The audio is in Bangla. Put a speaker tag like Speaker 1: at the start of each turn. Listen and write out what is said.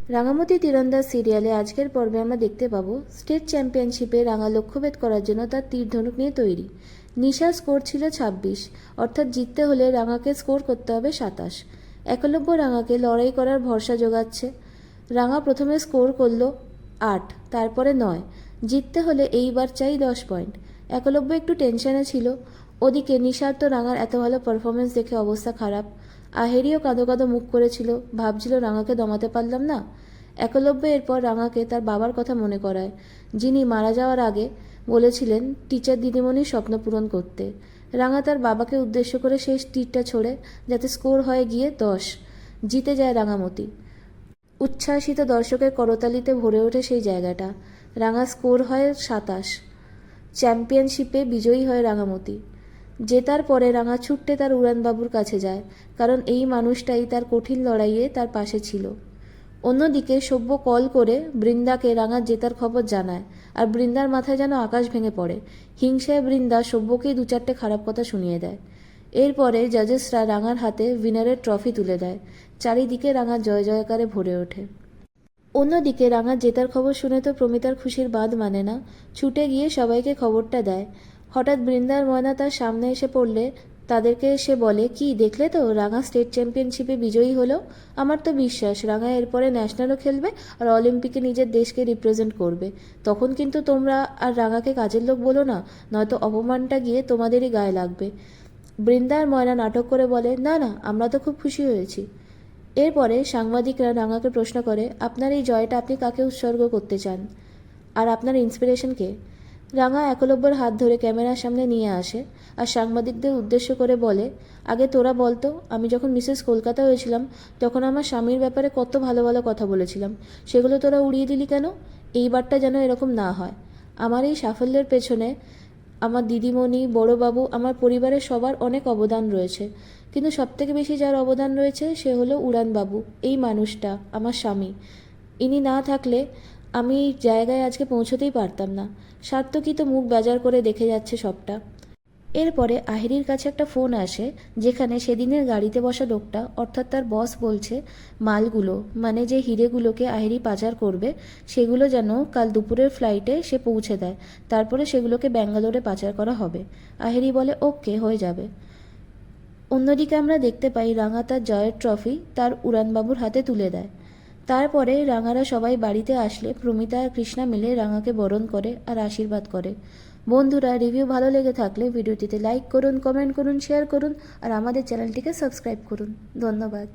Speaker 1: রাঙামতি তীরন্দাজ সিরিয়ালে আজকের পর্বে আমরা দেখতে পাবো স্টেট চ্যাম্পিয়নশিপে রাঙা লক্ষ্যভেদ করার জন্য তার তীর ধনুক নিয়ে তৈরি। নিশার স্কোর ছিল ২৬, অর্থাৎ জিততে হলে রাঙাকে স্কোর করতে হবে ২৭। একলব্য রাঙাকে লড়াই করার ভরসা জোগাচ্ছে। রাঙা প্রথমে স্কোর করলো ৮, তারপরে ৯। জিততে হলে এইবার চাই ১০ পয়েন্ট। একলব্য একটু টেনশনে ছিল। ওদিকে নিশার তো রাঙার এত ভালো পারফরমেন্স দেখে অবস্থা খারাপ। আহেরিও কাঁদো কাঁদো মুখ করেছিল, ভাবছিল রাঙাকে দমাতে পারলাম না। একলব্য এরপর রাঙাকে তার বাবার কথা মনে করায়, যিনি মারা যাওয়ার আগে বলেছিলেন টিচার দিদিমণির স্বপ্ন পূরণ করতে। রাঙা তার বাবাকে উদ্দেশ্য করে সেই তীরটা ছোড়ে, যাতে স্কোর হয়ে গিয়ে ১০। জিতে যায় রাঙামতি। উচ্ছ্বাসিত দর্শকের করতালিতে ভরে ওঠে সেই জায়গাটা। রাঙা স্কোর হয় ২৭। চ্যাম্পিয়নশিপে বিজয়ী হয় রাঙামতি। জেতার পরে রাঙা ছুট্টে তার উড়ানবাবুর কাছে যায়, কারণ এই মানুষটাই তার কঠিন লড়াইয়ে তার পাশে ছিল। অন্যদিকে সব্য কল করে বৃন্দাকে রাঙার জেতার খবর জানায়, আর বৃন্দার মাথায় যেন আকাশ ভেঙে পড়ে। হিংসায় বৃন্দা সব্যকেই ২-৪টে খারাপ কথা শুনিয়ে দেয়। এরপরে জাজেসরা রাঙার হাতে উইনারের ট্রফি তুলে দেয়। চারিদিকে রাঙার জয় জয়কারে ভরে ওঠে। অন্যদিকে রাঙার জেতার খবর শুনে তো প্রমিতার খুশির বাঁধ মানে না। ছুটে গিয়ে সবাইকে খবরটা দেয়। হঠাৎ বৃন্দার ময়না তার সামনে এসে পড়লে তাদেরকে সে বলে, কি দেখলে তো, রাঙা স্টেট চ্যাম্পিয়নশিপে বিজয়ী হলো। আমার তো বিশ্বাস রাঙা এরপরে ন্যাশনালও খেলবে আর অলিম্পিকে নিজের দেশকে রিপ্রেজেন্ট করবে। তখন কিন্তু তোমরা আর রাঙাকে কাজের লোক বলো না, নয়তো অপমানটা গিয়ে তোমাদেরই গায়ে লাগবে। বৃন্দা আর ময়না নাটক করে বলে, না না, আমরা তো খুব খুশি হয়েছি। এরপরে সাংবাদিকরা রাঙাকে প্রশ্ন করে, আপনার এই জয়টা আপনি কাকে উৎসর্গ করতে চান, আর আপনার ইন্সপিরেশন কে? রাঙা একলব্যর হাত ধরে ক্যামেরার সামনে নিয়ে আসে আর সাংবাদিকদের উদ্দেশ্য করে বলে, আগে তোরা বলতো, আমি যখন মিসেস কলকাতা হয়েছিলাম তখন আমার স্বামীর ব্যাপারে কত ভালো ভালো কথা বলেছিলাম, সেগুলো তোরা উড়িয়ে দিলি কেন? এইবারটা যেন এরকম না হয়। আমার এই সাফল্যের পেছনে আমার দিদিমণি, বড়োবাবু, আমার পরিবারের সবার অনেক অবদান রয়েছে, কিন্তু সবথেকে বেশি যার অবদান রয়েছে সে হলো উড়ানবাবু, এই মানুষটা, আমার স্বামী। ইনি না থাকলে আমি এই জায়গায় আজকে পৌঁছতেই পারতাম না। সার্থকী তো মুখ বেজার করে দেখে যাচ্ছে সবটা। এরপরে আহিরির কাছে একটা ফোন আসে, যেখানে সেদিনের গাড়িতে বসা লোকটা, অর্থাৎ তার বস, বলছে মালগুলো, মানে যে হিরেগুলোকে আহিরি পাচার করবে, সেগুলো যেন কাল দুপুরের ফ্লাইটে সে পৌঁছে দেয়, তারপরে সেগুলোকে ব্যাঙ্গালোরে পাচার করা হবে। আহিরি বলে ওকে, হয়ে যাবে। অন্যদিকে আমরা দেখতে পাই রাঙা তার জয়ের ট্রফি তার উড়ানবাবুর হাতে তুলে দেয়। তারপরে রাঙারা সবাই বাড়িতে আসলে প্রমিতা আর কৃষ্ণা মিলে রাঙাকে বরণ করে আর আশীর্বাদ করে। বন্ধুরা, রিভিউ ভালো লেগে থাকলে ভিডিওটিতে লাইক করুন, কমেন্ট করুন, শেয়ার করুন আর আমাদের চ্যানেলটিকে সাবস্ক্রাইব করুন। ধন্যবাদ।